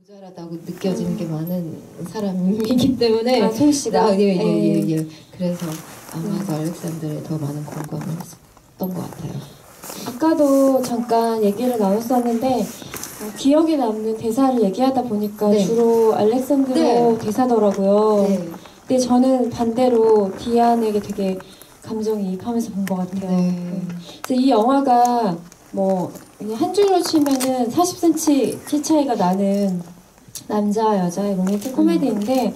모자라다고 느껴지는 게 많은 사람이기 때문에 소희 씨가 예. 그래서 아마도 알렉산드에 더 많은 공감을 했던 것 같아요. 아까도 잠깐 얘기를 나눴었는데 기억에 남는 대사를 얘기하다 보니까 네. 주로 알렉산드로 네. 대사더라고요. 네. 근데 저는 반대로 디안에게 되게 감정이입하면서 본 것 같아요. 네. 그래서 이 영화가 뭐 그냥 한 줄로 치면은 40cm 키 차이가 나는 남자 여자의 로맨틱 코미디인데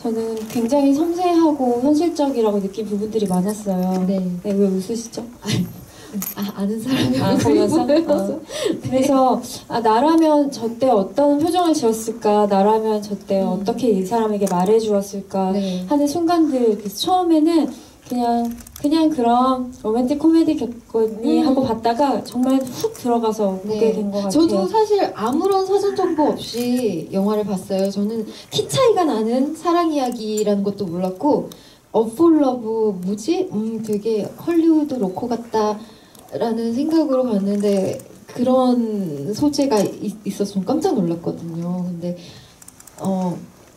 저는 굉장히 섬세하고 현실적이라고 느낀 부분들이 많았어요. 네. 왜 웃으시죠? 아는 사람이 보여서 그래서 나라면 저때 어떤 표정을 지었을까, 나라면 저때 어떻게 이 사람에게 말해주었을까 네. 하는 순간들. 그래서 처음에는 그냥 그런 로맨틱 코미디겠거니 하고 봤다가 정말 훅 들어가서 보게 된 것 같아요. 저도 사실 아무런 사전 정보 없이 영화를 봤어요. 저는 키 차이가 나는 사랑 이야기라는 것도 몰랐고 어폴 러브 뭐지? 되게 헐리우드 로코 같다라는 생각으로 봤는데 그런 소재가 있어서 좀 깜짝 놀랐거든요. 근데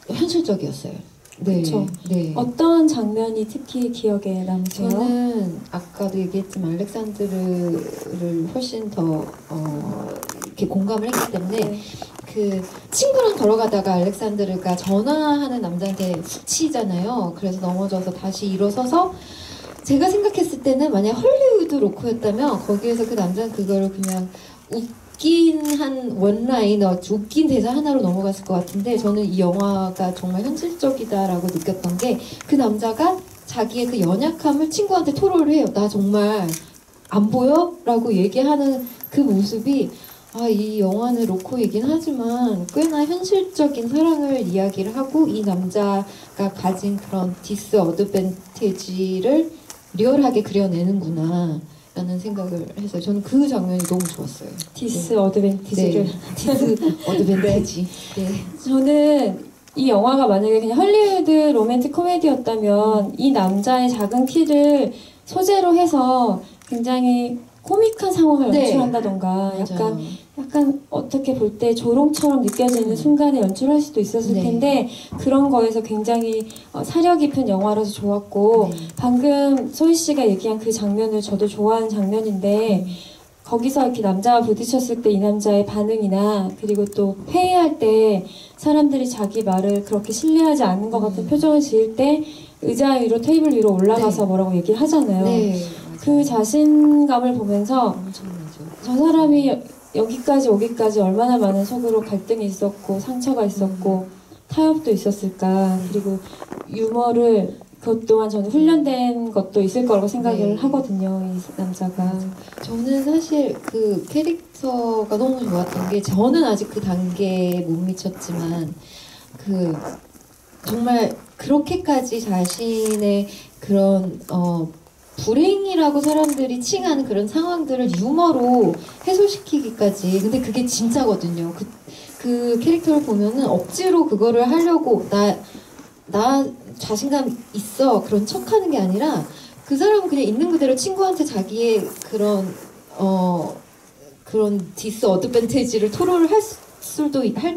현실적이었어요. 네. 그쵸. 네. 어떤 장면이 특히 기억에 남으세요? 저는 아까도 얘기했지만 알렉산드를 훨씬 더 이렇게 공감을 했기 때문에 네. 그 친구랑 걸어가다가 알렉산드르가 전화하는 남자한테 훅 치잖아요. 그래서 넘어져서 다시 일어서서 제가 생각했을 때는 만약 헐리우드 로코였다면 거기에서 그 남자는 그거를 그냥 웃긴 한 원라이너, 웃긴 대사 하나로 넘어갔을 것 같은데 저는 이 영화가 정말 현실적이다라고 느꼈던 게 그 남자가 자기의 그 연약함을 친구한테 토로를 해요. 나 정말 안 보여? 라고 얘기하는 그 모습이 이 영화는 로코이긴 하지만 꽤나 현실적인 사랑을 이야기를 하고 이 남자가 가진 그런 디스어드밴티지를 리얼하게 그려내는구나 라는 생각을 해서 저는 그 장면이 너무 좋았어요. 디스어드밴티지를. 디스어드밴티지. 네. 저는 이 영화가 만약에 그냥 헐리우드 로맨틱 코미디였다면 이 남자의 작은 키를 소재로 해서 굉장히 코믹한 상황을 네. 연출한다던가 약간 어떻게 볼 때 조롱처럼 느껴지는 순간에 연출할 수도 있었을 네. 텐데 그런 거에서 굉장히 사려 깊은 영화라서 좋았고 방금 소희 씨가 얘기한 그 장면을 저도 좋아하는 장면인데 거기서 이렇게 남자와 부딪혔을 때 이 남자의 반응이나 그리고 또 회의할 때 사람들이 자기 말을 그렇게 신뢰하지 않는 것 같은 표정을 지을 때 의자 위로 테이블 위로 올라가서 뭐라고 얘기를 하잖아요. 네. 그 자신감을 보면서 엄청나죠. 저 사람이 여기까지 오기까지 얼마나 많은 속으로 갈등이 있었고 상처가 있었고 타협도 있었을까. 그리고 유머를 그것 또한 저는 훈련된 것도 있을 거라고 생각을 하거든요. 이 남자가. 저는 사실 그 캐릭터가 너무 좋았던 게 저는 아직 그 단계에 못 미쳤지만 그 정말 그렇게까지 자신의 그런 불행이라고 사람들이 칭하는 그런 상황들을 유머로 해소시키기까지. 근데 그게 진짜거든요. 그 캐릭터를 보면은 억지로 그거를 하려고 나 자신감 있어 그런 척하는 게 아니라 그 사람은 그냥 있는 그대로 친구한테 자기의 그런 디스어드밴티지를 토로를 할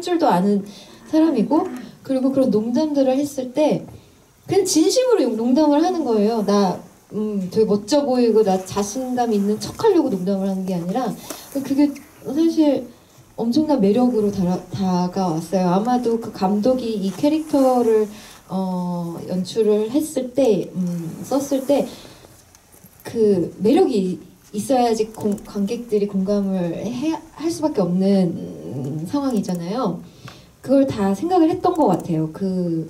줄도 아는 사람이고 그리고 그런 농담들을 했을 때 그냥 진심으로 농담을 하는 거예요. 나 되게 멋져 보이고 나 자신감 있는 척하려고 농담을 하는 게 아니라 그게 사실 엄청난 매력으로 다가왔어요. 아마도 그 감독이 이 캐릭터를 연출을 했을 때 썼을 때 그 매력이 있어야지 관객들이 공감을 할 수밖에 없는 상황이잖아요. 그걸 다 생각을 했던 것 같아요. 그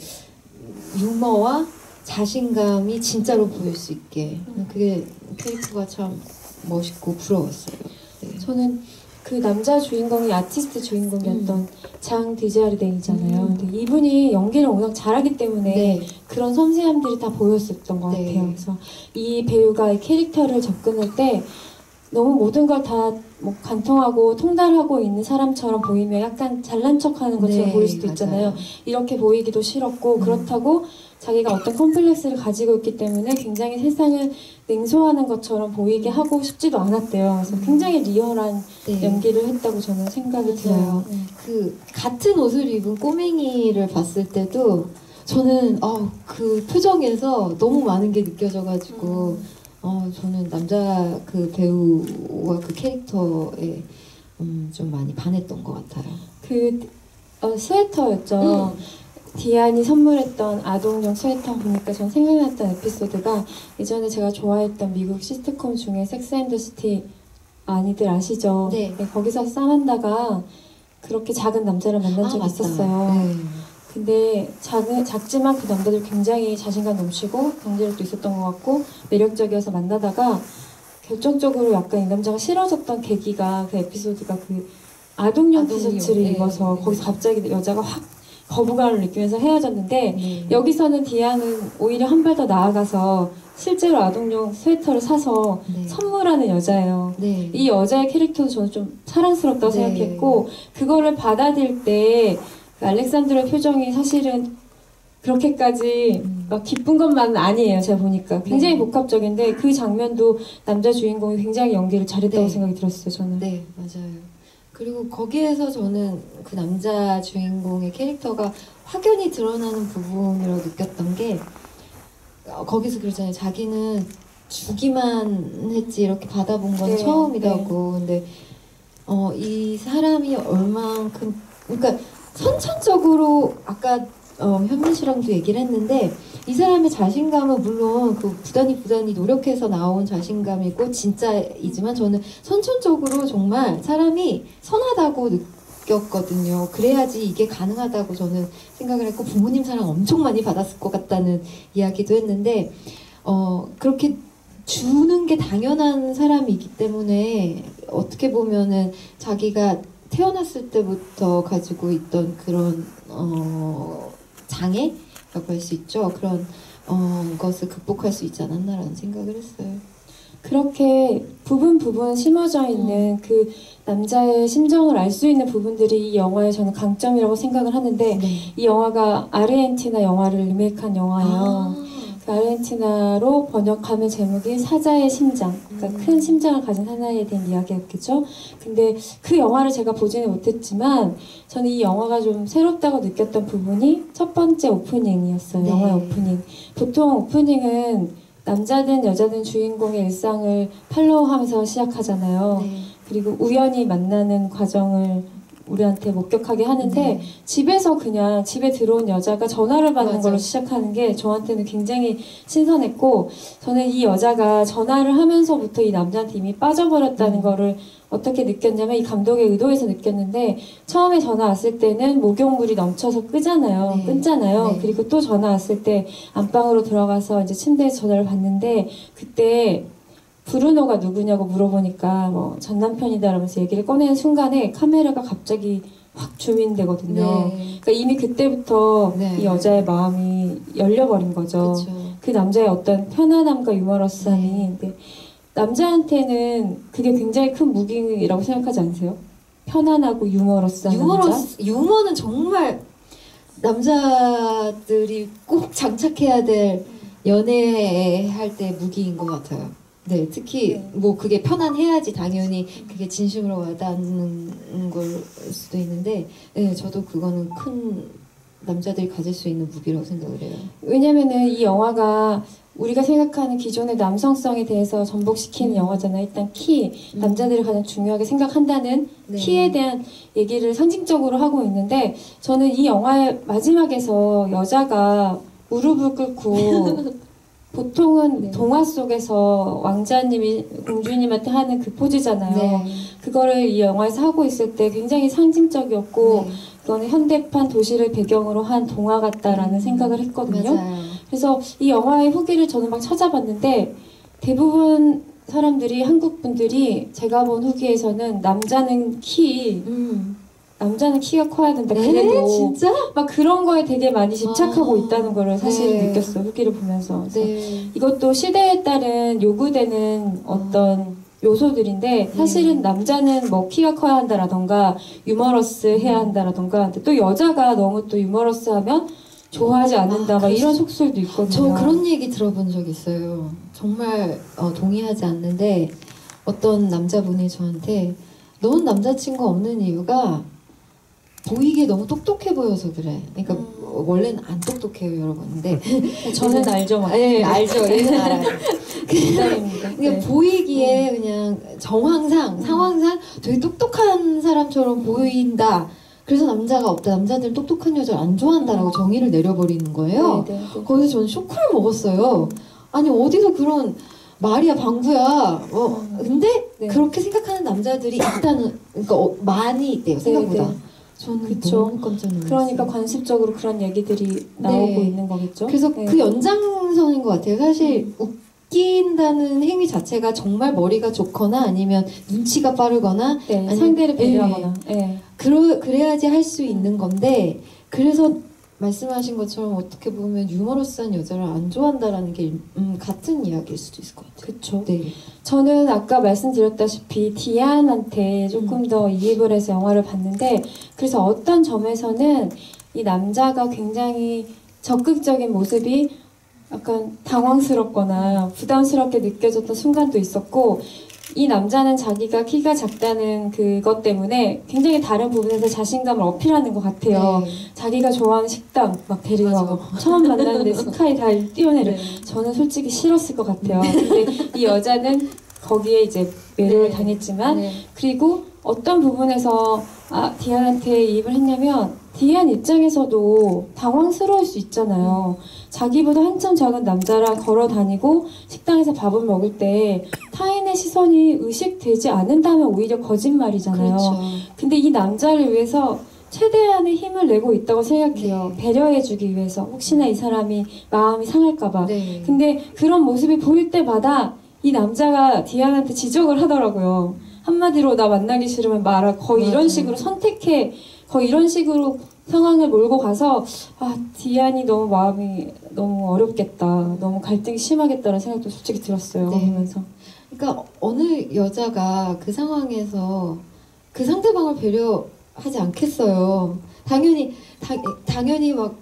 유머와 자신감이 진짜로 보일 수 있게. 그게 캐릭터가 참 멋있고 부러웠어요. 네. 저는 그 남자 주인공이 아티스트 주인공이었던 장 디자르데이잖아요. 근데 이분이 연기를 워낙 잘하기 때문에 그런 섬세함들이 다 보였었던 것 같아요. 그래서 이 배우가 이 캐릭터를 접근할 때 너무 모든 걸 다 뭐 관통하고 통달하고 있는 사람처럼 보이면 약간 잘난 척하는 것처럼 보일 수도 있잖아요. 이렇게 보이기도 싫었고 그렇다고 자기가 어떤 컴플렉스를 가지고 있기 때문에 굉장히 세상을 냉소하는 것처럼 보이게 하고 싶지도 않았대요. 그래서 굉장히 리얼한 네. 연기를 했다고 저는 생각이 맞아요. 들어요. 그 같은 옷을 입은 꼬맹이를 봤을 때도 저는 그 표정에서 너무 많은 게 느껴져가지고 저는 남자 그 배우와 그 캐릭터에 좀 많이 반했던 것 같아요. 그 스웨터였죠. 디안이 선물했던 아동용 스웨터 보니까 전 생각났던 에피소드가 예전에 제가 좋아했던 미국 시트콤 중에 섹스 앤 더 시티 많이들 아시죠? 네. 거기서 사만다가 그렇게 작은 남자를 만난 적이 맞다. 있었어요. 네. 근데 작지만 그 남자들 굉장히 자신감 넘치고 경제력도 있었던 것 같고 매력적이어서 만나다가 결정적으로 약간 이 남자가 싫어졌던 계기가 그 에피소드가 그 아동용 티셔츠를 네. 입어서 거기서 갑자기 여자가 확 거부감을 느끼면서 헤어졌는데 네. 여기서는 디아는 오히려 한 발 더 나아가서 실제로 아동용 스웨터를 사서 네. 선물하는 여자예요. 네. 이 여자의 캐릭터도 저는 좀 사랑스럽다고 네. 생각했고 그거를 받아들일 때 그 알렉산드로의 표정이 사실은 그렇게까지 막 기쁜 것만은 아니에요. 제가 보니까 굉장히 네. 복합적인데 그 장면도 남자 주인공이 굉장히 연기를 잘했다고 네. 생각이 들었어요. 저는. 네, 맞아요. 그리고 거기에서 저는 그 남자 주인공의 캐릭터가 확연히 드러나는 부분이라고 느꼈던 게 거기서 그러잖아요. 자기는 주기만 했지 이렇게 받아본 건 네, 처음이라고. 근데 이 사람이 얼만큼 그러니까 선천적으로 아까 현민 씨랑도 얘기를 했는데 이 사람의 자신감은 물론 그 부단히 노력해서 나온 자신감이고 진짜이지만 저는 선천적으로 정말 사람이 선하다고 느꼈거든요. 그래야지 이게 가능하다고 저는 생각을 했고 부모님 사랑 엄청 많이 받았을 것 같다는 이야기도 했는데 그렇게 주는 게 당연한 사람이기 때문에 어떻게 보면은 자기가 태어났을 때부터 가지고 있던 그런 장애라고 할 수 있죠. 그런 것을 극복할 수 있지 않았나라는 생각을 했어요. 그렇게 부분 심어져 있는 그 남자의 심정을 알 수 있는 부분들이 이 영화의 저는 강점이라고 생각을 하는데 네. 이 영화가 아르헨티나 영화를 리메이크한 영화예요. 그 아르헨티나로 번역하면 제목이 사자의 심장, 그러니까 큰 심장을 가진 사나이에 대한 이야기였겠죠. 근데 그 영화를 제가 보지는 못했지만 저는 이 영화가 좀 새롭다고 느꼈던 부분이 첫 번째 오프닝이었어요. 네. 영화의 오프닝. 보통 오프닝은 남자든 여자든 주인공의 일상을 팔로우하면서 시작하잖아요. 네. 그리고 우연히 만나는 과정을 우리한테 목격하게 하는데 집에서 그냥 집에 들어온 여자가 전화를 받는 맞아. 걸로 시작하는 게 저한테는 굉장히 신선했고 저는 이 여자가 전화를 하면서부터 이 남자한테 이미 빠져버렸다는 거를 어떻게 느꼈냐면 이 감독의 의도에서 느꼈는데 처음에 전화 왔을 때는 목욕물이 넘쳐서 끄잖아요. 네. 끊잖아요. 네. 그리고 또 전화 왔을 때 안방으로 들어가서 이제 침대에서 전화를 받는데 그때 브루노가 누구냐고 물어보니까 뭐 전 남편이다 라면서 얘기를 꺼내는 순간에 카메라가 갑자기 확 줌인되거든요. 네. 그러니까 이미 그때부터 네. 이 여자의 마음이 열려버린 거죠. 그렇죠. 그 남자의 어떤 편안함과 유머러스함이. 네. 근데 남자한테는 그게 굉장히 큰 무기라고 생각하지 않으세요? 편안하고 유머러스한 남자? 유머는 정말 남자들이 꼭 장착해야 될 연애할 때 무기인 것 같아요. 네, 특히 뭐 그게 편안해야지 당연히 그게 진심으로 와닿는 걸 수도 있는데, 네, 저도 그거는 큰 남자들이 가질 수 있는 무기라고 생각을 해요. 왜냐면은 이 영화가 우리가 생각하는 기존의 남성성에 대해서 전복시키는 영화잖아요. 일단 키, 남자들이 가장 중요하게 생각한다는 네. 키에 대한 얘기를 상징적으로 하고 있는데 저는 이 영화의 마지막에서 여자가 무릎을 꿇고 보통은 네. 동화 속에서 왕자님이 공주님한테 하는 그 포즈잖아요. 네. 그거를 이 영화에서 하고 있을 때 굉장히 상징적이었고 네. 이거는 현대판 도시를 배경으로 한 동화 같다라는 생각을 했거든요. 맞아요. 그래서 이 영화의 후기를 저는 막 찾아봤는데 대부분 사람들이 한국 분들이 제가 본 후기에서는 남자는 키가 커야 된다. 그래도 진짜? 막 그런 거에 되게 많이 집착하고 아, 있다는 거를 사실 네. 느꼈어요. 후기를 보면서. 그래서 네. 이것도 시대에 따른 요구되는 어떤 요소들인데 사실은 남자는 뭐 키가 커야 한다라던가 유머러스 해야 한다라던가 근데 또 여자가 너무 또 유머러스하면 좋아하지 않는다 막 이런 속설도 있거든요. 저 그런 얘기 들어본 적 있어요. 정말 동의하지 않는데 어떤 남자분이 저한테 넌 남자친구 없는 이유가 보이기에 너무 똑똑해 보여서 그래. 그러니까 원래는 안 똑똑해요, 여러분. 근데 저는 알죠, 막. 네, 알죠. 얘는 알아요. 농담입니다. 그냥 보이기에 그냥 정황상, 상황상 되게 똑똑한 사람처럼 보인다. 그래서 남자가 없다. 남자들은 똑똑한 여자를 안 좋아한다라고 정의를 내려버리는 거예요. 네. 거기서 저는 쇼크를 먹었어요. 아니 어디서 그런 말이야 방구야. 근데 네. 그렇게 생각하는 남자들이 있다는, 그러니까 많이 있대요 생각보다. 네. 저는 그쵸. 너무 깜짝 놀랐어요. 그러니까 관습적으로 그런 얘기들이 나오고 네. 있는 거겠죠. 그래서 네. 그 연장선인 것 같아요. 사실 웃긴다는 행위 자체가 정말 머리가 좋거나 아니면 눈치가 빠르거나 네, 아니면- 상대를 배려하거나. 네. 그래야지 할 수 있는 건데, 그래서 말씀하신 것처럼 어떻게 보면 유머러스한 여자를 안 좋아한다라는 게 같은 이야기일 수도 있을 것 같아요. 그쵸. 네. 저는 아까 말씀드렸다시피 디안한테 조금 더 이입을 해서 영화를 봤는데, 그래서 어떤 점에서는 이 남자가 굉장히 적극적인 모습이 약간 당황스럽거나 부담스럽게 느껴졌던 순간도 있었고, 이 남자는 자기가 키가 작다는 그것 때문에 굉장히 다른 부분에서 자신감을 어필하는 것 같아요. 네. 자기가 좋아하는 식당 막 데려가고 처음 만났는데 스카이 다 뛰어내려. 네. 저는 솔직히 싫었을 것 같아요. 근데 이 여자는 거기에 이제 매료를 네. 당했지만, 네. 그리고 어떤 부분에서 디안한테 이입을 했냐면, 디안 입장에서도 당황스러울 수 있잖아요. 자기보다 한참 작은 남자랑 걸어 다니고 식당에서 밥을 먹을 때 타인의 시선이 의식되지 않는다면 오히려 거짓말이잖아요. 그렇죠. 근데 이 남자를 위해서 최대한의 힘을 내고 있다고 생각해요. 네. 배려해주기 위해서. 혹시나 이 사람이 마음이 상할까봐. 네. 근데 그런 모습이 보일 때마다 이 남자가 디안한테 지적을 하더라고요. 한마디로 나 만나기 싫으면 말아. 거의 이런 맞아요. 식으로 선택해. 거의 이런 식으로 상황을 몰고 가서 디안이 너무 마음이 너무 어렵겠다. 너무 갈등이 심하겠다는 생각도 솔직히 들었어요. 네. 보면서. 그러니까 어느 여자가 그 상황에서 그 상대방을 배려하지 않겠어요. 당연히 막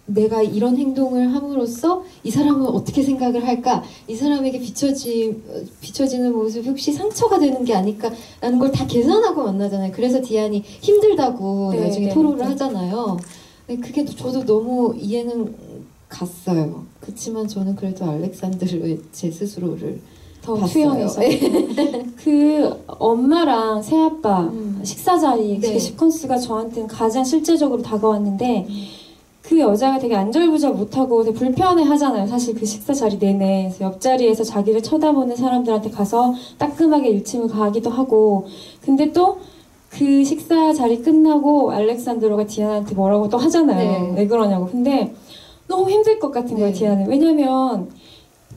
내가 이런 행동을 함으로써 이 사람은 어떻게 생각을 할까? 이 사람에게 비춰지는 모습이 혹시 상처가 되는 게 아닐까라는 걸 다 계산하고 만나잖아요. 그래서 디안이 힘들다고 네, 나중에 네, 토로를 네. 하잖아요. 근데 그게 저도 너무 이해는 갔어요. 그렇지만 저는 그래도 알렉산드르의 제 스스로를 더 봤어요. 투영해서. 그 엄마랑 새아빠 식사 자리 네. 그 시퀀스가 저한테는 가장 실제적으로 다가왔는데, 그 여자가 되게 안절부절 못하고 되게 불편해하잖아요. 사실 그 식사 자리 내내. 그래서 옆자리에서 자기를 쳐다보는 사람들한테 가서 따끔하게 일침을 가하기도 하고, 근데 또 그 식사 자리 끝나고 알렉산드로가 디아나한테 뭐라고 또 하잖아요. 네. 왜 그러냐고. 근데 너무 힘들 것 같은 거예요, 네. 디아는. 왜냐면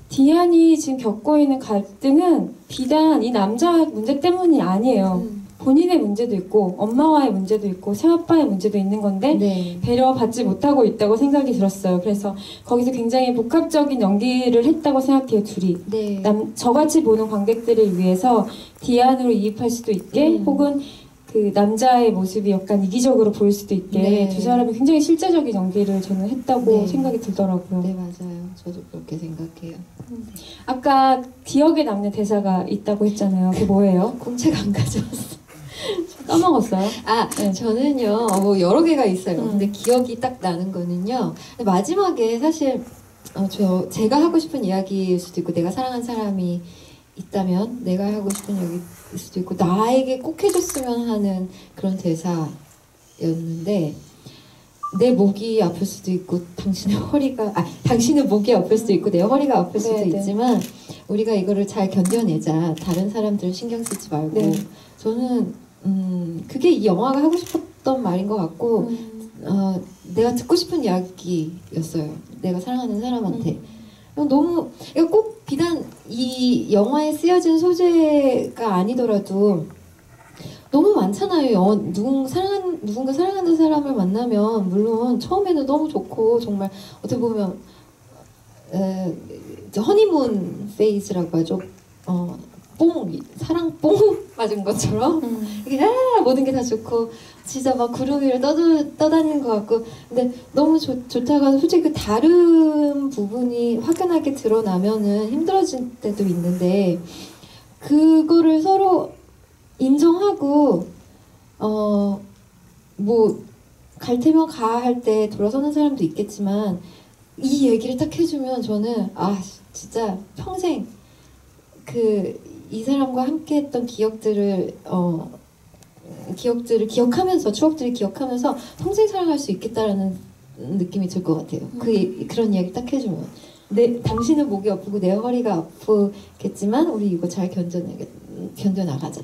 디안이 지금 겪고 있는 갈등은 비단 이 남자 문제 때문이 아니에요. 본인의 문제도 있고 엄마와의 문제도 있고 새아빠의 문제도 있는 건데 네. 배려받지 못하고 있다고 생각이 들었어요. 그래서 거기서 굉장히 복합적인 연기를 했다고 생각해요, 둘이. 네. 저같이 보는 관객들을 위해서 디안으로 이입할 수도 있게, 혹은 그 남자의 모습이 약간 이기적으로 보일 수도 있게 네. 두 사람이 굉장히 실제적인 연기를 저는 했다고 네. 생각이 들더라고요. 네, 맞아요. 저도 그렇게 생각해요. 아까 기억에 남는 대사가 있다고 했잖아요. 그게 뭐예요? 공책 안 가져왔어. 까먹었어요? 네. 저는요, 뭐 여러 개가 있어요. 음. 근데 기억이 딱 나는 거는요, 마지막에 사실 제가 하고 싶은 이야기일 수도 있고, 내가 사랑한 사람이 있다면 내가 하고 싶은 이야기일 수도 있고, 나에게 꼭 해줬으면 하는 그런 대사였는데, 내 목이 아플 수도 있고 당신의 목이 아플 수도 있고 내 허리가 아플 수도 네, 네. 있지만 우리가 이거를 잘 견뎌내자. 다른 사람들 신경 쓰지 말고. 네. 저는 그게 이 영화가 하고 싶었던 말인 것 같고, 내가 듣고 싶은 이야기였어요. 내가 사랑하는 사람한테. 너무, 이거 꼭 비단 이 영화에 쓰여진 소재가 아니더라도 너무 많잖아요. 누군가 사랑하는 사람을 만나면 물론 처음에는 너무 좋고 정말 어떻게 보면 허니문 페이즈라고 하죠. 사랑 뽕 맞은 것처럼 이게 모든 게 다 좋고 진짜 막 구름 위를 떠다니는 것 같고 근데 너무 좋다가 솔직히 그 다른 부분이 확연하게 드러나면은 힘들어질 때도 있는데 그거를 서로 인정하고 뭐 갈 테면 가 할 때 돌아서는 사람도 있겠지만 이 얘기를 딱 해주면 저는 진짜 평생 이 사람과 함께했던 기억들을 기억하면서 추억들을 기억하면서 평생 사랑할 수 있겠다라는 느낌이 들 것 같아요. 그런 이야기 딱 해주면 당신은 목이 아프고 내 허리가 아프겠지만 우리 이거 잘 견뎌나가자.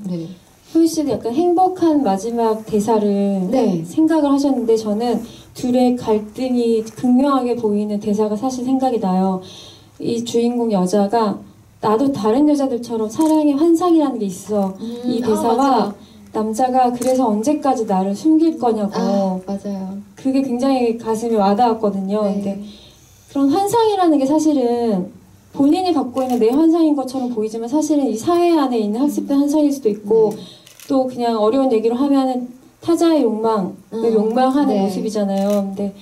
네. 소희 씨도 약간 행복한 마지막 대사를 생각을 하셨는데 저는 둘의 갈등이 극명하게 보이는 대사가 사실 생각이 나요. 이 주인공 여자가 나도 다른 여자들처럼 사랑의 환상이라는 게 있어. 이 대사와 남자가 그래서 언제까지 나를 숨길 거냐고. 맞아요. 그게 굉장히 가슴에 와닿았거든요. 네. 근데 그런 환상이라는 게 사실은 본인이 갖고 있는 내 환상인 것처럼 보이지만 사실은 이 사회 안에 있는 학습된 환상일 수도 있고 또 그냥 어려운 얘기로 하면은 타자의 욕망, 욕망하는 모습이잖아요. 근데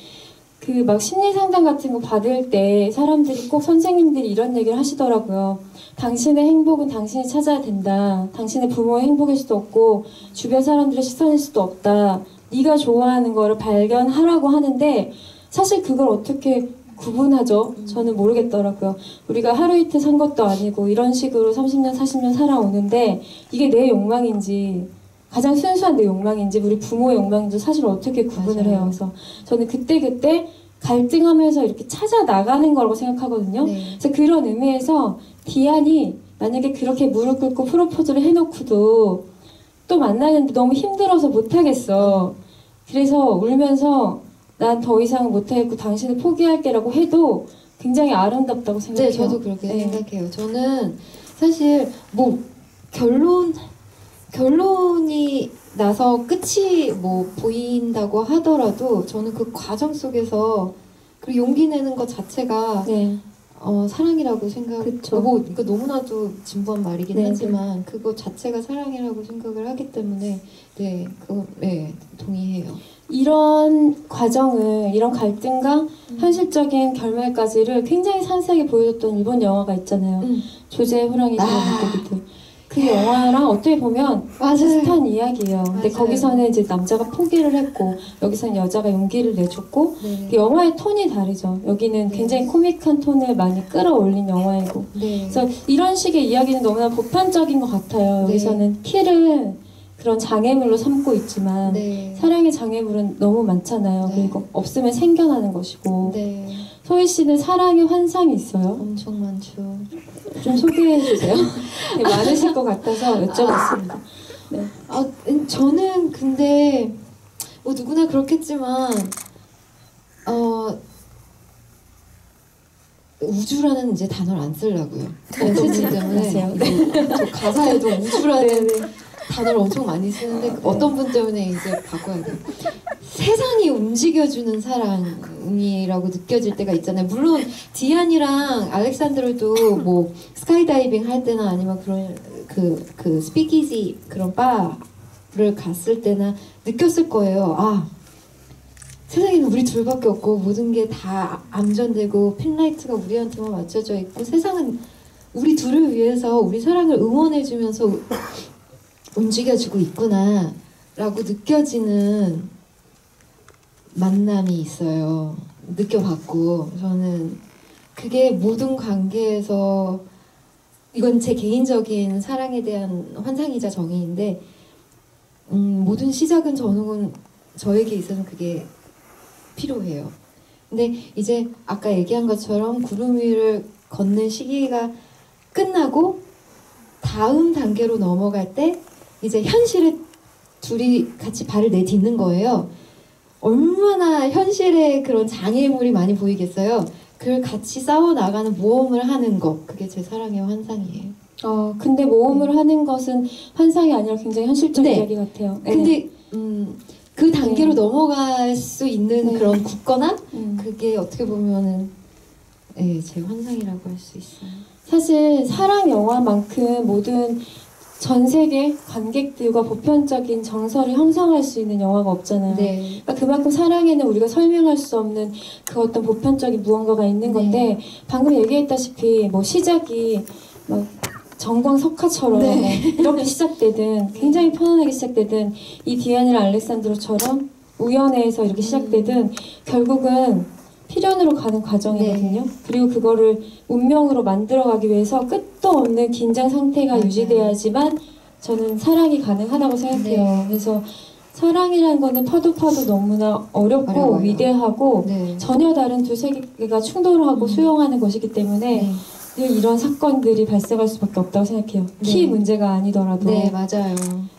그 막 심리 상담 같은 거 받을 때 사람들이 꼭 선생님들이 이런 얘기를 하시더라고요. 당신의 행복은 당신이 찾아야 된다. 당신의 부모의 행복일 수도 없고 주변 사람들의 시선일 수도 없다. 네가 좋아하는 거를 발견하라고 하는데 사실 그걸 어떻게 구분하죠? 저는 모르겠더라고요. 우리가 하루 이틀 산 것도 아니고 이런 식으로 30년, 40년 살아오는데 이게 내 욕망인지 가장 순수한 내 욕망인지 우리 부모의 욕망인지 사실 어떻게 구분을 해요. 그래서 저는 그때 갈등하면서 이렇게 찾아 나가는 거라고 생각하거든요. 그래서 그런 의미에서 디안이 만약에 그렇게 무릎 꿇고 프로포즈를 해놓고도 또 만나는데 너무 힘들어서 못하겠어. 그래서 울면서 난 더 이상 못하겠고 당신을 포기할게라고 해도 굉장히 아름답다고 생각해요. 네, 저도 그렇게 생각해요. 저는 사실 뭐 결론이 나서 끝이 뭐 보인다고 하더라도 저는 그 과정 속에서 그 용기 내는 것 자체가 사랑이라고 생각하고 이거 너무나도 진부한 말이긴 하지만 그거 자체가 사랑이라고 생각을 하기 때문에 동의해요. 이런 과정을 이런 갈등과 현실적인 결말까지를 굉장히 상세하게 보여줬던 일본 영화가 있잖아요. 조제 호랑이 물고기들. 그 영화랑 어떻게 보면 비슷한 이야기예요. 근데 거기서는 이제 남자가 포기를 했고 여기서는 여자가 용기를 내줬고 그 영화의 톤이 다르죠. 여기는 굉장히 코믹한 톤을 많이 끌어올린 영화이고 그래서 이런 식의 이야기는 너무나 보편적인 것 같아요. 여기서는 키를 그런 장애물로 삼고 있지만 사랑의 장애물은 너무 많잖아요. 그리고 없으면 생겨나는 것이고 소희 씨는 사랑의 환상이 있어요? 엄청 많죠. 좀 소개해 주세요. 많으실 것 같아서 여쭤봤습니다. 저는 근데 뭐 누구나 그렇겠지만 우주라는 이제 단어를 안 쓰려고요. 어쨌든 때문에 저 가사에도 우주라는 단어를 엄청 많이 쓰는데 어떤 분 때문에 이제 바꿔야 돼요. 세상이 움직여주는 사랑이라고 느껴질 때가 있잖아요. 물론 디안이랑 알렉산드로도 뭐 스카이다이빙 할 때나 아니면 그런 그 스피키지 그런 바를 갔을 때나 느꼈을 거예요. 세상에는 우리 둘밖에 없고 모든 게 다 안전되고 핀라이트가 우리한테만 맞춰져 있고 세상은 우리 둘을 위해서 우리 사랑을 응원해주면서 움직여주고 있구나 라고 느껴지는 만남이 있어요. 느껴봤고 저는 그게 모든 관계에서 이건 제 개인적인 사랑에 대한 환상이자 정의인데 모든 시작은 저에게 있어서는 그게 필요해요. 근데 이제 아까 얘기한 것처럼 구름 위를 걷는 시기가 끝나고 다음 단계로 넘어갈 때 이제 현실에 둘이 같이 발을 내딛는 거예요. 얼마나 현실에 그런 장애물이 많이 보이겠어요. 그걸 같이 싸워나가는 모험을 하는 것, 그게 제 사랑의 환상이에요. 근데 모험을 하는 것은 환상이 아니라 굉장히 현실적인 이야기 같아요. 근데 그 단계로 넘어갈 수 있는 그런 굳건함? 그게 어떻게 보면은 네, 제 환상이라고 할 수 있어요. 사실 사랑 영화만큼 모든 전 세계 관객들과 보편적인 정서를 형성할 수 있는 영화가 없잖아요. 네. 그러니까 그만큼 사랑에는 우리가 설명할 수 없는 그 어떤 보편적인 무언가가 있는 건데 방금 얘기했다시피 뭐 시작이 막 정광석화처럼 네. 이렇게 시작되든 굉장히 편안하게 시작되든 이 디아나랑 알렉산드로처럼 우연에서 이렇게 시작되든 결국은 필연으로 가는 과정이거든요. 그리고 그거를 운명으로 만들어가기 위해서 끝도 없는 긴장 상태가 맞아요. 유지돼야지만 저는 사랑이 가능하다고 생각해요. 네. 그래서 사랑이라는 거는 파도 너무나 어렵고 어려워요. 위대하고 네. 전혀 다른 두 세계가 충돌하고 수용하는 것이기 때문에 네. 늘 이런 사건들이 발생할 수밖에 없다고 생각해요. 키 네. 문제가 아니더라도. 네, 맞아요.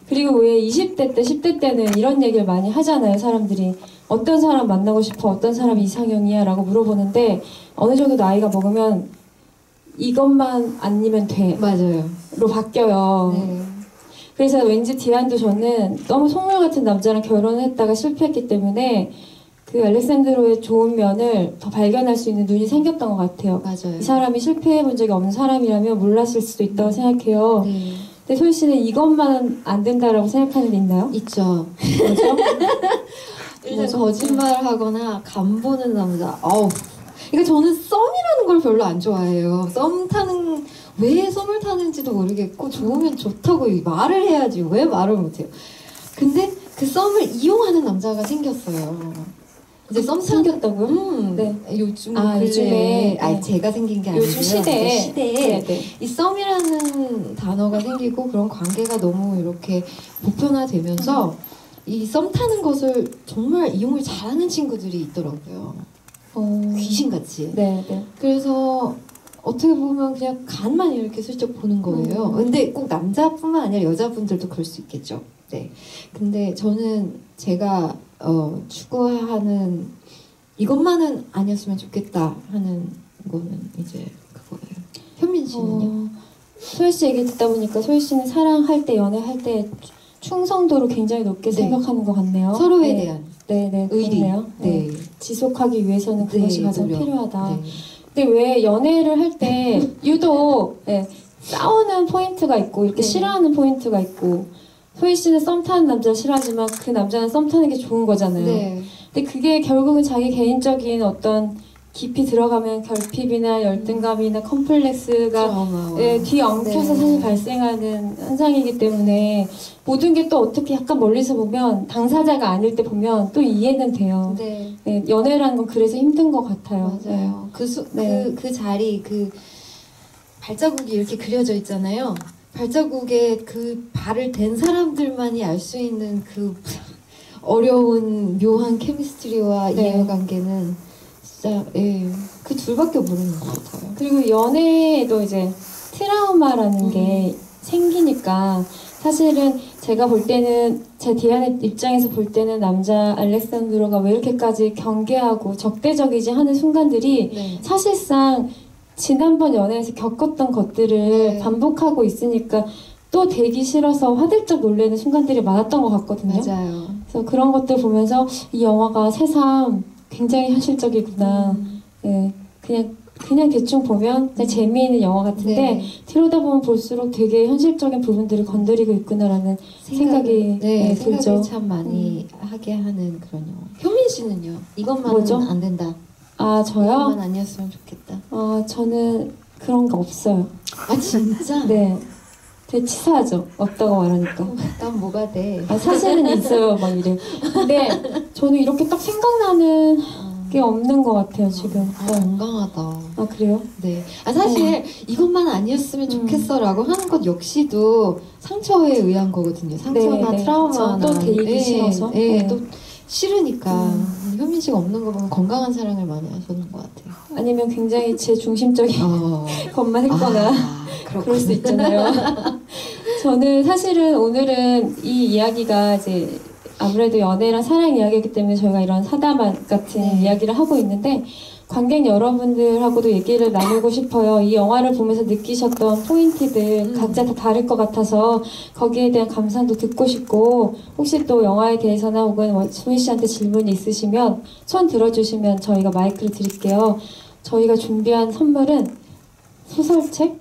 그리고 왜 20대 때, 10대 때는 이런 얘기를 많이 하잖아요, 사람들이. 어떤 사람 만나고 싶어, 어떤 사람이 이상형이야 라고 물어보는데 어느 정도 나이가 먹으면 이것만 아니면 돼 맞아요. 로 바뀌어요. 네. 그래서 왠지 디안도 저는 너무 속물 같은 남자랑 결혼했다가 실패했기 때문에 그 알렉산드로의 좋은 면을 더 발견할 수 있는 눈이 생겼던 것 같아요. 맞아요. 이 사람이 실패해 본 적이 없는 사람이라면 몰랐을 수도 있다고 생각해요. 네. 근데 소희 씨는 이것만 안 된다라고 생각하는 게 있나요? 있죠. 뭐죠? 일단 거짓말하거나 간 보는 남자. 어우. 그러니까 저는 썸이라는 걸 별로 안 좋아해요. 썸 타는 왜 썸을 타는지도 모르겠고 좋으면 좋다고 말을 해야지 왜 말을 못해요. 근데 그 썸을 이용하는 남자가 생겼어요. 이제 썸 생겼다고요? 네. 요즘 요즘에 아니 네. 제가 생긴 게 아니고요. 요즘 시대에 시대에 이 썸이라는 단어가 생기고 그런 관계가 너무 이렇게 보편화되면서 이 썸 타는 것을 정말 이용을 잘하는 친구들이 있더라고요. 귀신같이. 네. 그래서 어떻게 보면 그냥 간만 이렇게 슬쩍 보는 거예요. 근데 꼭 남자뿐만 아니라 여자분들도 그럴 수 있겠죠. 네. 근데 저는 제가 추구하는 이것만은 아니었으면 좋겠다 하는 거는 이제 그거예요. 현민 씨는요? 소희 씨 얘기 듣다 보니까 소희 씨는 사랑할 때, 연애할 때 충성도를 굉장히 높게 네. 생각하는 것 같네요. 서로에 네. 대한 네, 의리. 그렇네요. 네. 지속하기 위해서는 그것이 네, 가장 노력. 필요하다. 네. 근데 왜 연애를 할 때 유독 싸우는 포인트가 있고 이렇게 네. 싫어하는 포인트가 있고 소희 씨는 썸 타는 남자 싫어하지만 그 남자는 썸 타는 게 좋은 거잖아요. 네. 근데 그게 결국은 자기 개인적인 어떤 깊이 들어가면 결핍이나 열등감이나 컴플렉스가 트라우마와. 뒤엉켜서 네. 사실 발생하는 현상이기 때문에 모든 게 또 어떻게 약간 멀리서 보면 당사자가 아닐 때 보면 또 이해는 돼요. 네. 네, 연애라는 건 그래서 힘든 것 같아요. 맞아요. 네. 그 자리, 그 발자국이 이렇게 그려져 있잖아요. 발자국에 그 발을 댄 사람들만이 알 수 있는 그 어려운 묘한 케미스트리와 네. 이해관계는 진짜 그 둘밖에 모르는 것 같아요. 그리고 연애에도 이제 트라우마라는 게 생기니까 사실은 제가 볼 때는 제 디아나 입장에서 볼 때는 남자 알렉산드로가 왜 이렇게까지 경계하고 적대적이지 하는 순간들이 네. 사실상 지난번 연애에서 겪었던 것들을 네. 반복하고 있으니까 또 되기 싫어서 화들짝 놀라는 순간들이 많았던 것 같거든요. 맞아요. 그래서 그런 것들 보면서 이 영화가 새삼 굉장히 현실적이구나. 네, 그냥 대충 보면 그냥 재미있는 영화 같은데 네. 뒤로다 보면 볼수록 되게 현실적인 부분들을 건드리고 있구나라는 생각이 네, 들죠. 생각을 참 많이 하게 하는 그런 영화. 현민 씨는요? 이것만은 뭐죠? 안 된다. 아 저요? 이것만 아니었으면 좋겠다. 저는 그런 거 없어요. 아 진짜? 네, 되게 치사하죠. 없다고 말하니까. 난 뭐가 돼? 사실은 있어요, 막 이래. 근데 저는 이렇게 딱 생각나는 게 없는 것 같아요 지금. 건강하다. 아 그래요? 네. 사실 이것만 아니었으면 좋겠어라고 하는 것 역시도 상처에 의한 거거든요. 상처나 네, 네. 트라우마나 또 데이기 싫어서. 네, 네. 또 싫으니까 현민 씨가 없는 거 보면 건강한 사랑을 많이 하셨는 것 같아요. 아니면 굉장히 제 중심적인 것만 했거나 그럴 수 있잖아요. 저는 사실은 오늘은 이 이야기가 이제 아무래도 연애랑 사랑 이야기이기 때문에 저희가 이런 사담 같은 이야기를 하고 있는데 관객 여러분들하고도 얘기를 나누고 싶어요. 이 영화를 보면서 느끼셨던 포인트들 각자 다 다를 것 같아서 거기에 대한 감상도 듣고 싶고 혹시 또 영화에 대해서나 혹은 소희 씨한테 질문이 있으시면 손 들어주시면 저희가 마이크를 드릴게요. 저희가 준비한 선물은 소설책?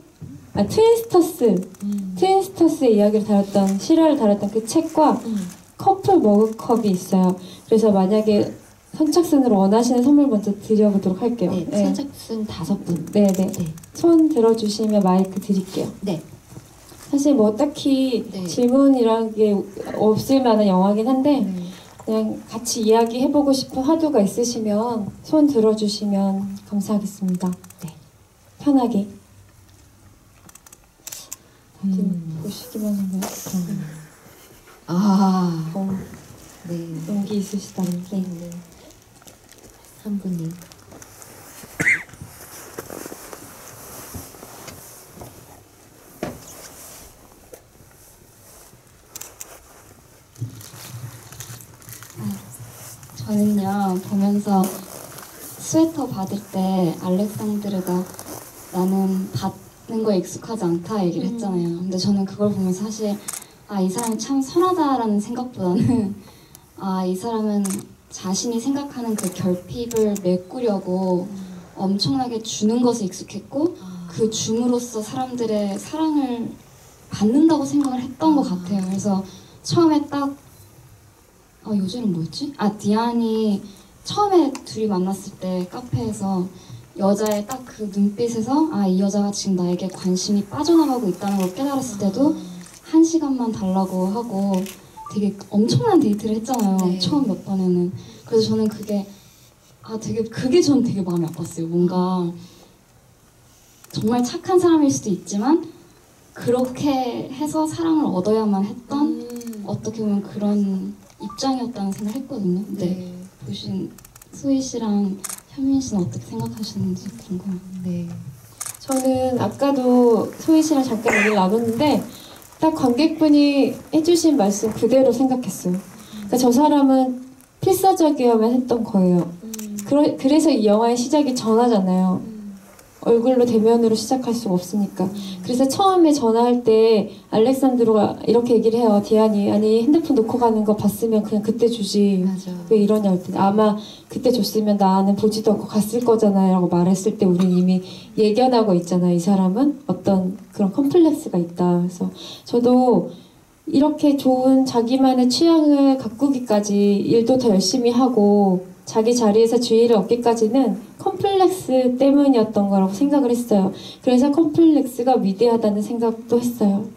트윈스터스의 이야기를 다뤘던, 실화를 다뤘던 그 책과 커플 머그컵이 있어요. 그래서 만약에 선착순으로 원하시는 선물 먼저 드려보도록 할게요. 네, 네. 선착순 5분. 네네. 네. 손 들어주시면 마이크 드릴게요. 네. 사실 뭐 딱히 네. 질문이란 게 없을 만한 영화긴 한데 네. 그냥 같이 이야기해보고 싶은 화두가 있으시면 손 들어주시면 감사하겠습니다. 네. 편하게. 음. 보시기만 하면 아, 네. 용기 있으시다는 게. 네. 한 분이. 저는요 보면서 스웨터 받을 때 알렉산드르가 나는 받는 거에 익숙하지 않다 얘기를 했잖아요. 근데 저는 그걸 보면서 사실 이 사람이 참 선하다라는 생각보다는 이 사람은 자신이 생각하는 그 결핍을 메꾸려고 엄청나게 주는 것에 익숙했고 그 줌으로써 사람들의 사랑을 받는다고 생각을 했던 것 같아요. 그래서 처음에 딱 요즘은 뭐였지? 디안이 처음에 둘이 만났을 때 카페에서 여자의 딱 그 눈빛에서 이 여자가 지금 나에게 관심이 빠져나가고 있다는 걸 깨달았을 때도 1시간만 달라고 하고 되게 엄청난 데이트를 했잖아요. 네. 처음 몇 번에는. 그래서 저는 그게 그게 전 되게 마음이 아팠어요. 뭔가 정말 착한 사람일 수도 있지만 그렇게 해서 사랑을 얻어야만 했던 어떻게 보면 그런 입장이었다는 생각을 했거든요. 근데 보신 소희 씨랑 현민 씨는 어떻게 생각하시는지 궁금해요. 네. 저는 아까도 소희 씨랑 잠깐 얘기를 나눴는데 딱 관객분이 해주신 말씀 그대로 생각했어요. 그러니까 저 사람은 필사적이어야만 했던 거예요. 그래서 이 영화의 시작이 전화잖아요. 얼굴로 대면으로 시작할 수가 없으니까. 그래서 처음에 전화할 때 알렉산드로가 이렇게 얘기를 해요. 디안이 아니 핸드폰 놓고 가는 거 봤으면 그냥 그때 주지. 맞아. 왜 이러냐 했더니 아마 그때 줬으면 나는 보지도 않고 갔을 거잖아요 라고 말했을 때 우린 이미 예견하고 있잖아요. 이 사람은 어떤 그런 컴플렉스가 있다. 그래서 저도 이렇게 좋은 자기만의 취향을 가꾸기까지 일도 더 열심히 하고 자기 자리에서 지위를 얻기까지는 컴플렉스 때문이었던 거라고 생각을 했어요. 그래서 컴플렉스가 위대하다는 생각도 했어요.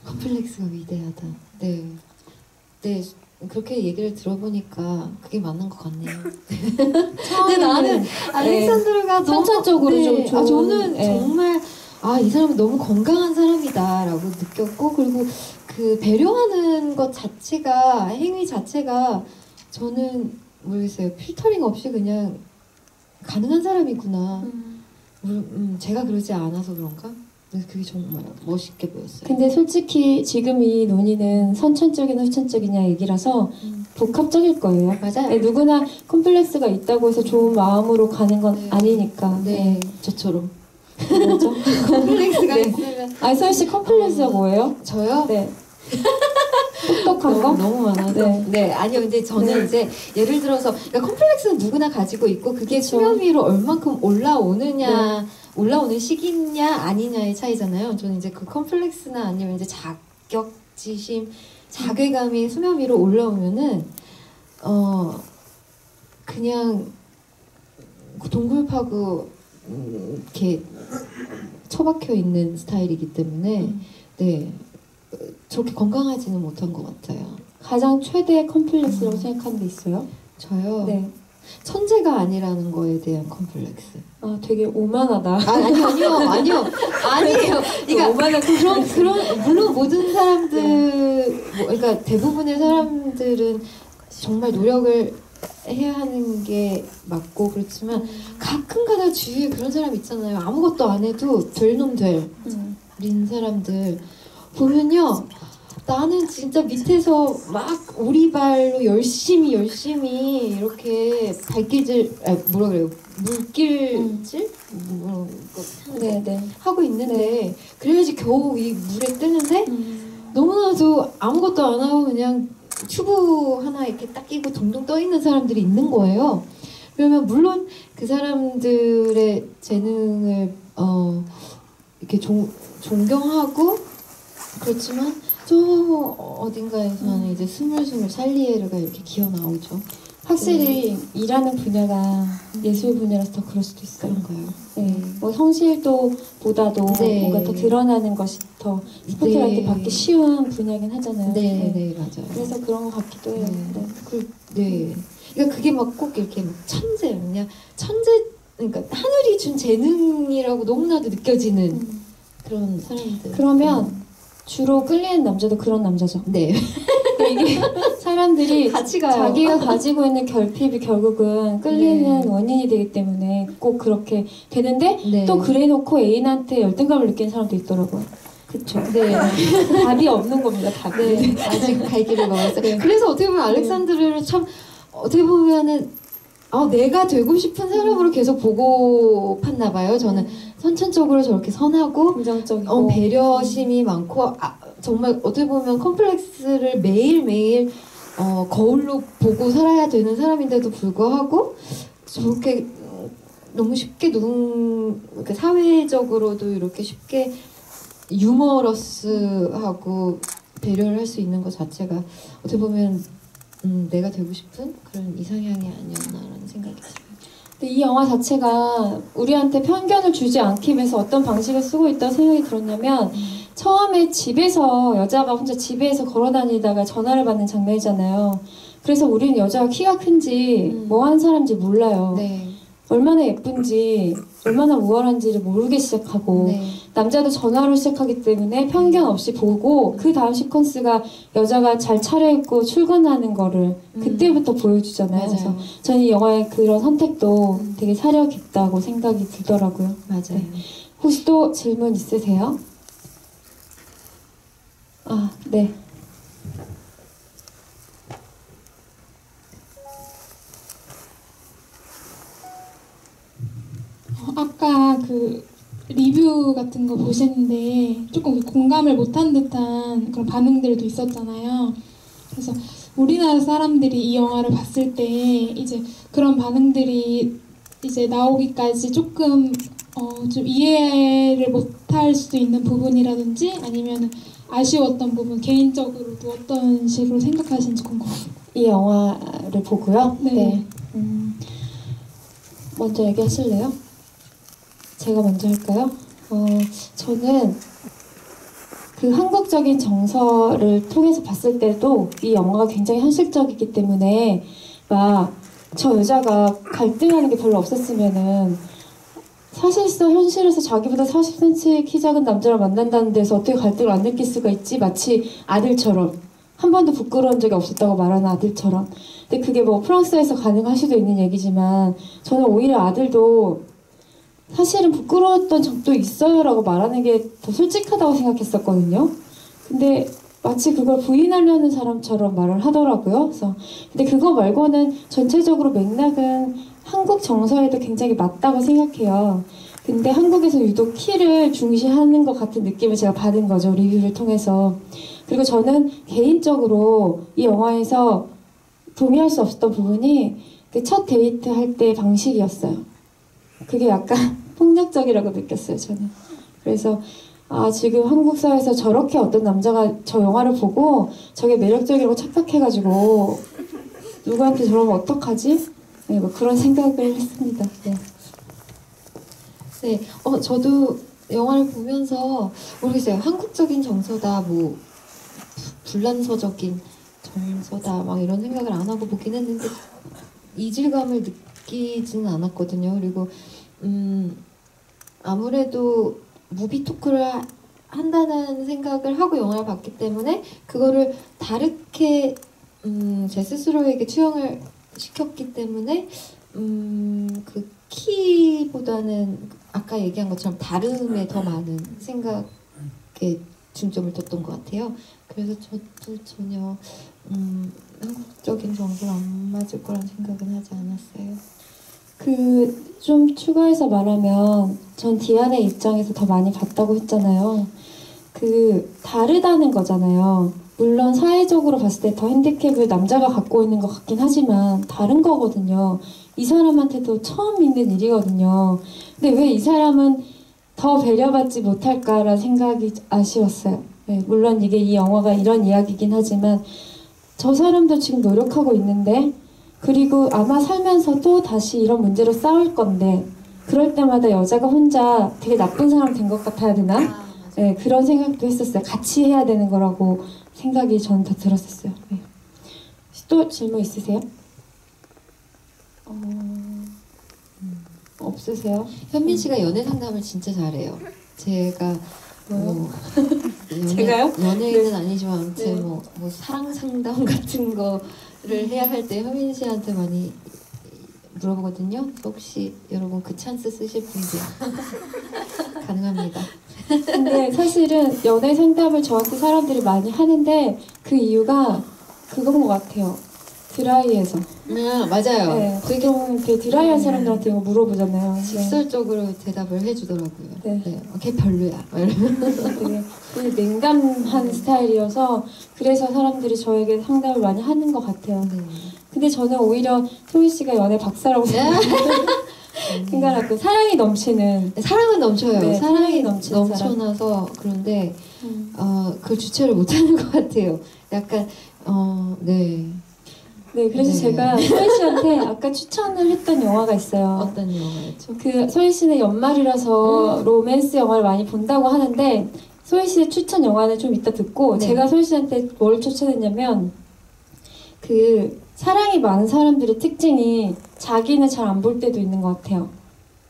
컴플렉스가 위대하다. 네. 네. 그렇게 얘기를 들어보니까 그게 맞는 것 같네요. 근데 나는 알렉산드르가 너무 선천적으로 좀 좋은, 저는 네. 정말 이 사람은 너무 건강한 사람이다라고 느꼈고 그리고 그 배려하는 것 자체가 행위 자체가 저는 모르겠어요. 필터링 없이 그냥 가능한 사람이구나. 제가 그러지 않아서 그런가? 그래서 그게 정말 멋있게 보였어요. 근데 솔직히 지금 이 논의는 선천적이냐 후천적이냐 얘기라서 복합적일 거예요. 맞아요. 네, 누구나 컴플렉스가 있다고 해서 좋은 마음으로 가는 건 네. 아니니까. 네, 저처럼. 뭐죠? 컴플렉스가 네. 있으면 소희 씨 컴플렉스가 뭐예요? 저요? 네. 똑똑한 거? 너무 많아서. 네. 네, 아니요. 근데 저는 이제 예를 들어서 그러니까 컴플렉스는 누구나 가지고 있고 그게 그쵸. 수면 위로 얼만큼 올라오느냐, 올라오는 시기냐 아니냐의 차이잖아요. 저는 이제 그 컴플렉스나 아니면 이제 자격지심, 자괴감이 수면 위로 올라오면은 그냥 동굴 파고 이렇게 처박혀 있는 스타일이기 때문에 네. 저렇게 건강하지는 못한 것 같아요. 가장 최대의 컴플렉스라고 생각하는 게 있어요? 저요? 네. 천재가 아니라는 거에 대한 컴플렉스. 되게 오만하다. 아니요. 그러니까 오만한 그런 물론 모든 사람들, 그러니까 대부분의 사람들은 정말 노력을 해야 하는 게 맞고 그렇지만 가끔가다 주위에 그런 사람 있잖아요. 아무것도 안 해도 될 놈 린 사람들 보면요. 나는 진짜 밑에서 막 오리발로 열심히 이렇게 물길질? 네네. 하고 있는데 그래야지 겨우 이 물에 뜨는데 너무나도 아무것도 안 하고 그냥 튜브 하나 이렇게 딱 끼고 동동 떠 있는 사람들이 있는 거예요. 그러면 물론 그 사람들의 재능을 이렇게 존경하고 그렇지만 저 어딘가에서는 이제 스물스물 살리에르가 이렇게 기어 나오죠. 확실히 일하는 분야가 예술 분야라서 더 그럴 수도 있어요. 그런가요? 네, 뭐 성실도보다도 네. 뭔가 더 드러나는 것이 더 스포트라이트 네. 받기 쉬운 분야긴 하잖아요. 네, 네, 맞아요. 그래서 그런 것 같기도 해요. 네. 네. 네. 그러니까 그게 막 꼭 이렇게 막 천재, 그냥 천재, 그러니까 하늘이 준 재능이라고 너무나도 느껴지는 그런 사람들. 그러면 주로 끌리는 남자도 그런 남자죠. 네. 근데 이게 사람들이 같이 가요. 자기가 가지고 있는 결핍이 결국은 끌리는 네. 원인이 되기 때문에 꼭 그렇게 되는데 네. 또 그래놓고 애인한테 열등감을 느끼는 사람도 있더라고요. 그쵸? 네. 답이 없는 겁니다. 답이. 네. 아직 갈 길을 멀었어요. 그래서 어떻게 보면 알렉산드르를 참 어떻게 보면은 내가 되고 싶은 사람으로 계속 보고 팠나 봐요. 저는 선천적으로 저렇게 선하고 긍정적이고 배려심이 많고 정말 어떻게 보면 컴플렉스를 매일매일 거울로 보고 살아야 되는 사람인데도 불구하고 저렇게 너무 쉽게 이렇게 사회적으로도 이렇게 쉽게 유머러스하고 배려를 할 수 있는 것 자체가 어떻게 보면 내가 되고 싶은 그런 이상향이 아니었나라는 생각이 들어요. 근데 이 영화 자체가 우리한테 편견을 주지 않기 위해서 어떤 방식을 쓰고 있다고 생각이 들었냐면 처음에 여자가 혼자 집에서 걸어다니다가 전화를 받는 장면이잖아요. 그래서 우리는 여자가 키가 큰지 뭐 하는 사람인지 몰라요. 네. 얼마나 예쁜지 얼마나 우월한지를 모르기 시작하고 네. 남자도 전화로 시작하기 때문에 편견 없이 보고 그 다음 시퀀스가 여자가 잘 차려입고 출근하는 거를 그때부터 보여주잖아요. 그래서 맞아요. 저는 이 영화의 그런 선택도 되게 사려 깊다고 생각이 들더라고요. 맞아요. 네. 혹시 또 질문 있으세요? 네. 아까 그 리뷰 같은 거 보셨는데 조금 공감을 못한 듯한 그런 반응들도 있었잖아요. 그래서 우리나라 사람들이 이 영화를 봤을 때 이제 그런 반응들이 이제 나오기까지 조금 좀 이해를 못할 수도 있는 부분이라든지 아니면 아쉬웠던 부분 개인적으로도 어떤 식으로 생각하시는지 궁금해요. 이 영화를 보고요. 네. 먼저 얘기하실래요? 제가 먼저 할까요? 저는 그 한국적인 정서를 통해서 봤을 때도 이 영화가 굉장히 현실적이기 때문에 막 저 여자가 갈등하는 게 별로 없었으면은 사실상 현실에서 자기보다 40cm 키 작은 남자를 만난다는 데서 어떻게 갈등을 안 느낄 수가 있지? 마치 아들처럼 한 번도 부끄러운 적이 없었다고 말하는 아들처럼. 근데 그게 뭐 프랑스에서 가능할 수도 있는 얘기지만 저는 오히려 아들도 사실은 부끄러웠던 적도 있어요 라고 말하는 게 더 솔직하다고 생각했었거든요. 근데 마치 그걸 부인하려는 사람처럼 말을 하더라고요. 그래서 근데 그거 말고는 전체적으로 맥락은 한국 정서에도 굉장히 맞다고 생각해요. 근데 한국에서 유독 키를 중시하는 것 같은 느낌을 제가 받은 거죠. 리뷰를 통해서. 그리고 저는 개인적으로 이 영화에서 동의할 수 없었던 부분이 그 첫 데이트 할 때 방식이었어요. 그게 약간 폭력적이라고 느꼈어요, 저는. 그래서 지금 한국 사회에서 저렇게 어떤 남자가 저 영화를 보고 저게 매력적이라고 착각해가지고 누구한테 저러면 어떡하지? 네, 뭐 그런 생각을 했습니다. 네. 네, 저도 영화를 보면서 모르겠어요. 한국적인 정서다, 뭐 불란서적인 정서다, 막 이런 생각을 안 하고 보긴 했는데 이질감을 느끼지는 않았거든요. 그리고 아무래도 무비 토크를 한다는 생각을 하고 영화를 봤기 때문에 그거를 다르게 제 스스로에게 투영을 시켰기 때문에 그 키보다는 아까 얘기한 것처럼 다름에 더 많은 생각에 중점을 뒀던 것 같아요. 그래서 저도 전혀 한국적인 정서랑 안 맞을 거란 생각은 하지 않았어요. 좀 추가해서 말하면 전 디안의 입장에서 더 많이 봤다고 했잖아요. 다르다는 거잖아요. 물론 사회적으로 봤을 때 더 핸디캡을 남자가 갖고 있는 것 같긴 하지만 다른 거거든요. 이 사람한테도 처음 있는 일이거든요. 근데 왜 이 사람은 더 배려받지 못할까라는 생각이 아쉬웠어요. 네, 물론 이게 이 영화가 이런 이야기긴 하지만 저 사람도 지금 노력하고 있는데 그리고 아마 살면서 또 다시 이런 문제로 싸울 건데 그럴 때마다 여자가 혼자 되게 나쁜 사람 된 것 같아야 되나? 네, 그런 생각도 했었어요. 같이 해야 되는 거라고 생각이 저는 더 들었었어요. 네. 또 질문 있으세요? 없으세요? 현민 씨가 연애 상담을 진짜 잘해요. 제가 뭐 제가요? 연예인은 아니지만 아무튼 네. 뭐 사랑 상담 같은 거를 해야 할 때 현민 씨한테 많이 물어보거든요. 혹시 여러분 그 찬스 쓰실 분들 가능합니다. 근데 사실은 연애 상담을 저한테 사람들이 많이 하는데 그 이유가 그건 것 같아요. 드라이해서. 맞아요. 네, 보통 되게 드라이한 사람들한테 이거 물어보잖아요. 네. 직설적으로 대답을 해주더라고요. 네. 걔 별로야. 되게 냉담한 스타일이어서 그래서 사람들이 저에게 상담을 많이 하는 것 같아요. 네. 근데 저는 오히려 소희 씨가 연애 박사라고 생각하고 사랑이 넘치는 사랑은 넘쳐요. 네, 사랑이 넘치는 넘쳐나서 그런데 그걸 주체를 못하는 것 같아요. 약간 네. 네, 그래서 네. 제가 소희 씨한테 아까 추천을 했던 영화가 있어요. 어떤 영화였죠? 그 소희 씨는 연말이라서 로맨스 영화를 많이 본다고 하는데 소희 씨의 추천 영화는 좀 이따 듣고 네. 제가 소희 씨한테 뭘 추천했냐면 그 사랑이 많은 사람들의 특징이 자기는 잘 안 볼 때도 있는 것 같아요.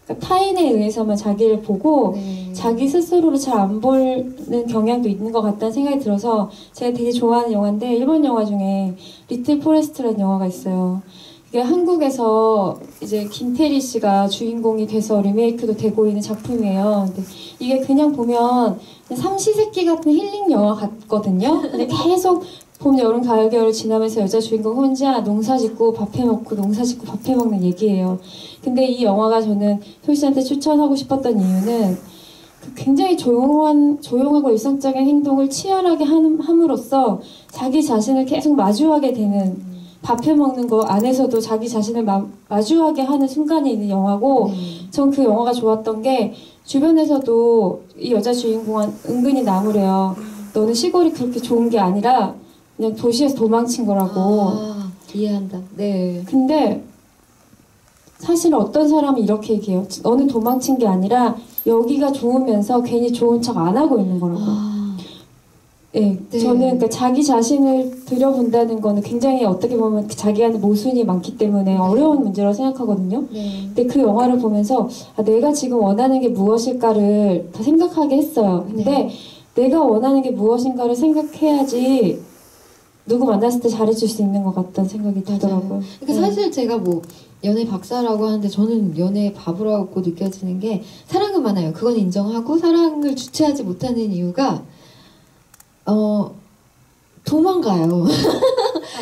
그러니까 타인에 의해서만 자기를 보고 네. 자기 스스로를 잘 안 보는 경향도 있는 것 같다는 생각이 들어서 제가 되게 좋아하는 영화인데 일본 영화 중에 리틀 포레스트라는 영화가 있어요. 이게 한국에서 이제 김태리 씨가 주인공이 돼서 리메이크도 되고 있는 작품이에요. 근데 이게 그냥 보면 그냥 삼시세끼 같은 힐링 영화 같거든요. 근데 계속 봄, 여름, 가을, 겨울을 지나면서 여자 주인공 혼자 농사짓고 밥해먹고 농사짓고 밥해먹는 얘기예요. 근데 이 영화가 저는 소희 씨한테 추천하고 싶었던 이유는 그 굉장히 조용하고 일상적인 행동을 치열하게 함으로써 자기 자신을 계속 마주하게 되는 밥해먹는 거 안에서도 자기 자신을 마주하게 하는 순간이 있는 영화고 전 그 영화가 좋았던 게 주변에서도 이 여자 주인공은 은근히 나무래요. 너는 시골이 그렇게 좋은 게 아니라 그냥 도시에서 도망친 거라고. 이해한다. 네. 근데 사실 어떤 사람은 이렇게 얘기해요. 너는 도망친 게 아니라 여기가 좋으면서 괜히 좋은 척 안 하고 있는 거라고. 네, 네. 저는 그러니까 자기 자신을 들여본다는 거는 굉장히 어떻게 보면 자기 안에 모순이 많기 때문에 어려운 문제라고 생각하거든요. 네. 근데 그 영화를 보면서 내가 지금 원하는 게 무엇일까를 더 생각하게 했어요. 근데 네. 내가 원하는 게 무엇인가를 생각해야지 누구 만났을 때 잘해줄 수 있는 것 같다는 생각이 들더라고요. 그러니까 사실 제가 뭐 연애 박사라고 하는데 저는 연애 바보라고 느껴지는 게 사랑은 많아요. 그건 인정하고 사랑을 주체하지 못하는 이유가 도망가요.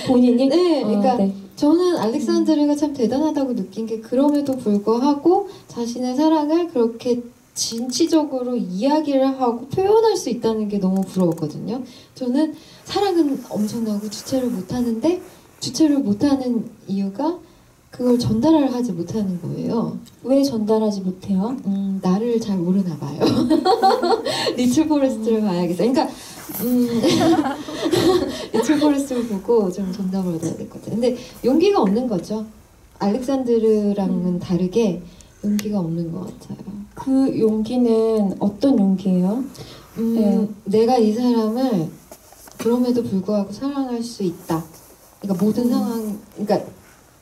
본인이? 네, 그러니까 네. 저는 알렉산드르가 참 대단하다고 느낀 게 그럼에도 불구하고 자신의 사랑을 그렇게 진취적으로 이야기를 하고 표현할 수 있다는 게 너무 부러웠거든요. 저는 사랑은 엄청나고 주체를 못하는데 주체를 못하는 이유가 그걸 전달을 하지 못하는 거예요. 왜 전달하지 못해요? 나를 잘 모르나 봐요. 리틀 포레스트를 봐야겠어요. 그러니까 리틀 포레스트를 보고 좀 전답을 얻어야 될 것 같아요. 근데 용기가 없는 거죠. 알렉산드르랑은 다르게 용기가 없는 것 같아요. 그 용기는 어떤 용기예요? 네. 내가 이 사람을 그럼에도 불구하고 사랑할 수 있다. 그러니까 모든 상황, 그러니까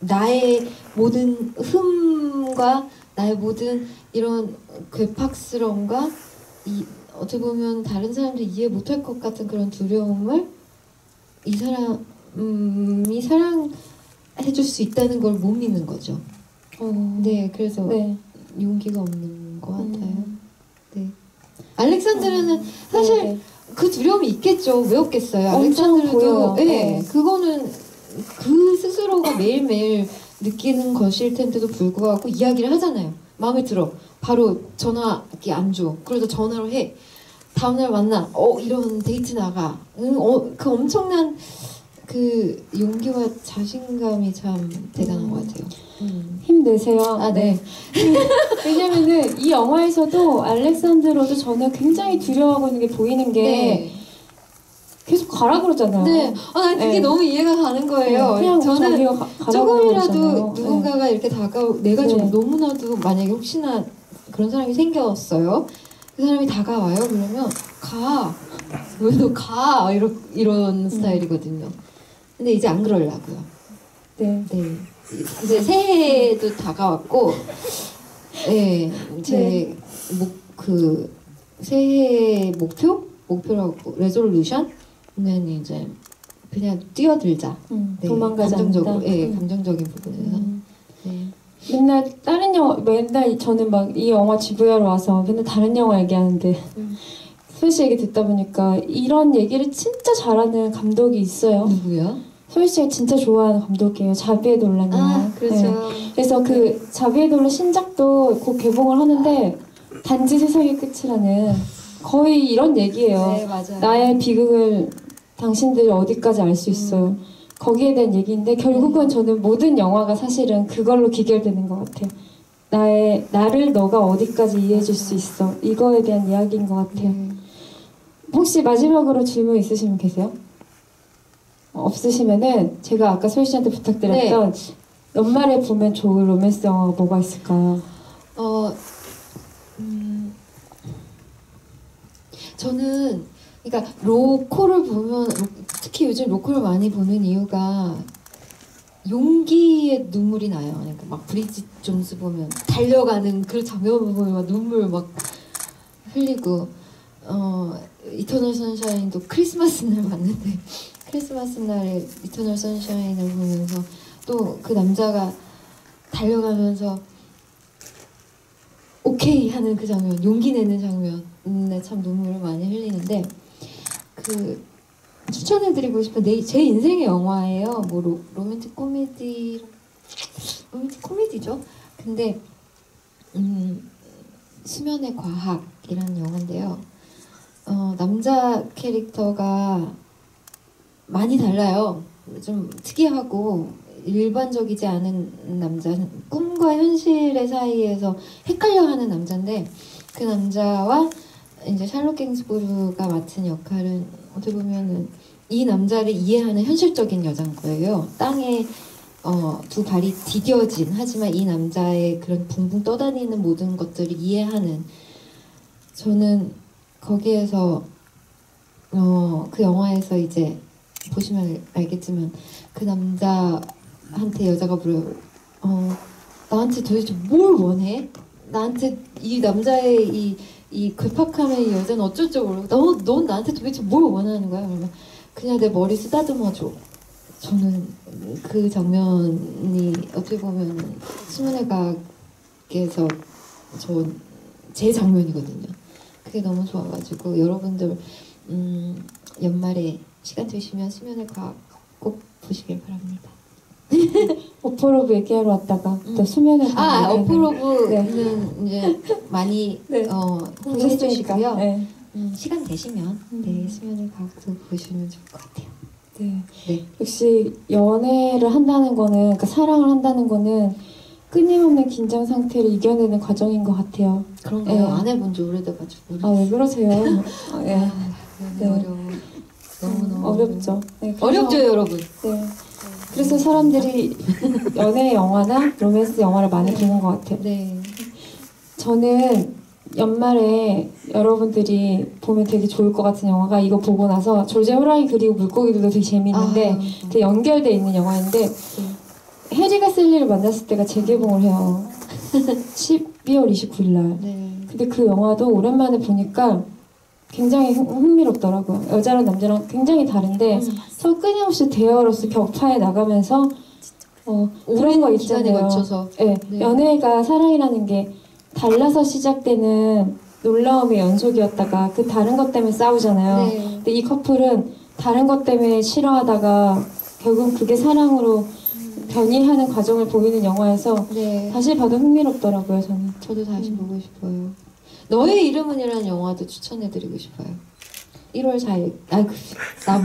나의 모든 흠과 나의 모든 이런 괴팍스러움과 어떻게 보면 다른 사람들이 이해 못할 것 같은 그런 두려움을 이 사람이 사랑해줄 수 있다는 걸 못 믿는 거죠. 네, 그래서 네. 용기가 없는 것 같아요. 네. 알렉산드르는 사실 네. 그 두려움이 있겠죠. 왜 없겠어요? 엄청 알렉산드르도 보여요. 네, 네. 그거는 그 스스로가 매일매일 느끼는 것일 텐데도 불구하고 이야기를 하잖아요. 마음에 들어. 바로 전화기 안 줘. 그래도 전화로 해. 다음날 만나. 이런 데이트 나가. 그 엄청난 그 용기와 자신감이 참 대단한 것 같아요. 힘내세요. 아, 네. 왜냐면은 이 영화에서도 알렉산드로도 저는 굉장히 두려워하고 있는 게 보이는 게 네. 계속 가라 그러잖아요. 네. 난 그게 네. 너무 이해가 가는 거예요. 그냥 저는 저기가 가라고 조금이라도 그러잖아요. 누군가가 이렇게 내가 네. 좀 너무나도 만약에 혹시나 그런 사람이 생겼어요. 그 사람이 다가와요. 그러면 가. 왜 너 가? 이런 스타일이거든요. 근데 이제 안 그러려고요. 네. 네. 이제 새해도 다가왔고, 네. 제 새해 목표라고 레졸루션은 이제 그냥 뛰어들자. 네. 도망가지 감정적으로, 않는다. 네, 감정적인 부분에서. 네. 맨날 다른 영화, 맨날 저는 막 이 영화 지부야로 와서 맨날 다른 영화 얘기하는데 소희 씨 얘기 듣다 보니까 이런 얘기를 진짜 잘하는 감독이 있어요. 누구요? 소희 씨가 진짜 좋아하는 감독이에요. 자비의 논란이요. 아, 그렇죠. 그래서 그 자비의 논란 신작도 곧 개봉을 하는데 단지 세상의 끝이라는 거의 이런 얘기예요. 네, 맞아요. 나의 비극을 당신들이 어디까지 알 수 있어요. 거기에 대한 얘기인데 결국은 저는 모든 영화가 사실은 그걸로 기결되는 것 같아요. 나를 너가 어디까지 이해해줄 수 있어. 이거에 대한 이야기인 것 같아요. 혹시 마지막으로 질문 있으시면 계세요? 없으시면은 제가 아까 소희 씨한테 부탁드렸던 연말에 보면 좋은 로맨스 영화가 뭐가 있을까요? 저는 그러니까 로코를 보면 특히 요즘 로코를 많이 보는 이유가 용기의 눈물이 나요. 그러니까 막 브리짓 존스 보면 달려가는 그 장면 보면 막 눈물 막 흘리고 이터널 선샤인도 크리스마스 날 봤는데 크리스마스 날에 이터널 선샤인을 보면서 또 그 남자가 달려가면서 오케이 하는 그 장면, 용기 내는 장면에 참 눈물을 많이 흘리는데 그 추천해드리고 싶은 제 인생의 영화예요. 뭐 로맨틱 코미디죠. 근데 수면의 과학이라는 영화인데요. 남자 캐릭터가 많이 달라요. 좀 특이하고 일반적이지 않은 남자, 꿈과 현실의 사이에서 헷갈려하는 남자인데 그 남자와 이제 샬롯 갱스부르가 맡은 역할은 어떻게 보면은 이 남자를 이해하는 현실적인 여자인 거예요. 땅에 두 발이 디뎌진 하지만 이 남자의 그런 붕붕 떠다니는 모든 것들을 이해하는 저는 거기에서 그 영화에서 이제 보시면 알겠지만 그 남자한테 여자가 물어요. 나한테 도대체 뭘 원해? 나한테 이 남자의 이 괴팍함의 이 여자는 어쩌고 넌 나한테 도대체 뭘 원하는 거야? 그러면 그냥 내 머리 쓰다듬어줘. 저는 그 장면이 어떻게 보면 수면의 과학에서 제 장면이거든요. 그게 너무 좋아가지고 여러분들 연말에 시간 되시면 수면의 과학 꼭 보시길 바랍니다. 어플로브 얘기하러 왔다가 또 수면을 어플로브는 이제 많이 공유해 주시고요. 네. 시간 되시면 수면의 과학도 보시면 좋을 것 같아요. 네. 네. 역시 연애를 한다는 거는, 그러니까 사랑을 한다는 거는 끊임없는 긴장 상태를 이겨내는 과정인 것 같아요. 그런가요? 네. 안 해본 지 오래돼가지고. 아, 왜 그러세요? 네. 네. 어려워. 너무 어렵죠. 네, 그래서- 어렵죠, 여러분. 네. 그래서 사람들이 연애 영화나 로맨스 영화를 많이 보는 것 같아요. 네. 저는 연말에 여러분들이 보면 되게 좋을 것 같은 영화가 이거 보고 나서 졸제 호랑이 그리고 물고기들도 되게 재밌는데 되게 연결돼 있는 영화인데 해리가 셀리를 만났을 때가 재개봉을 해요. 12월 29일 날. 네. 근데 그 영화도 오랜만에 보니까 굉장히 흥미롭더라고요. 여자랑 남자랑 굉장히 다른데 서로 끊임없이 대화로서 격파해 나가면서 그런 거 오랜 기간에 있잖아요. 걸쳐서. 네, 네. 연애가 사랑이라는 게 달라서 시작되는 놀라움의 연속이었다가 그 다른 것 때문에 싸우잖아요. 네. 근데 이 커플은 다른 것 때문에 싫어하다가 결국 그게 사랑으로 변이하는 과정을 보이는 영화여서 네. 다시 봐도 흥미롭더라고요, 저는. 저도 다시 보고 싶어요. 너의 이름은이라는 영화도 추천해드리고 싶어요. 1월 4일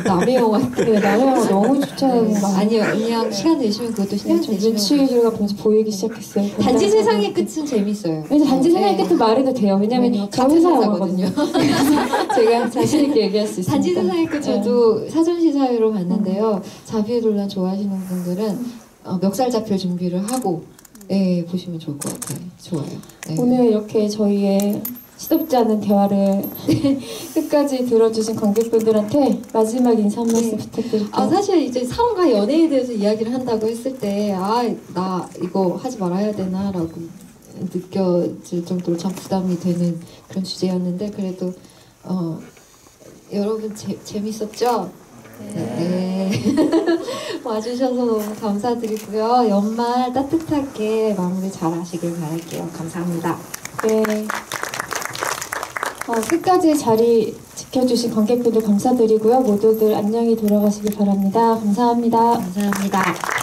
남의 영화 네, 남의 영화 너무 추천하는 거 아니요 그냥 시간 되시면 그것도 시간 되시면 며칠가 보면서 보이기 시작했어요. 단지 세상의 끝은 재밌어요. 그래서 단지 세상의 네. 끝은 말해도 돼요. 왜냐면 저 회사 영화거든요. 그래서 제가 자신 있게 얘기할 수 있습니다. 단지 세상의 끝 저도 사전시 사회로 봤는데요. 자비의 논란 좋아하시는 분들은 멱살잡힐 준비를 하고 보시면 좋을 것 같아요. 좋아요. 네. 오늘 이렇게 저희의 시덥지 않은 대화를 끝까지 들어주신 관객분들한테 마지막 인사 한 말씀 부탁드릴게요. 사실 이제 사랑과 연애에 대해서 이야기를 한다고 했을 때 나 이거 하지 말아야 되나라고 느껴질 정도로 참 부담이 되는 그런 주제였는데 그래도 여러분 재밌었죠? 네. 와주셔서 너무 감사드리고요. 연말 따뜻하게 마무리 잘 하시길 바랄게요. 감사합니다. 네. 끝까지 자리 지켜주신 관객분들 감사드리고요. 모두들 안녕히 돌아가시길 바랍니다. 감사합니다. 감사합니다.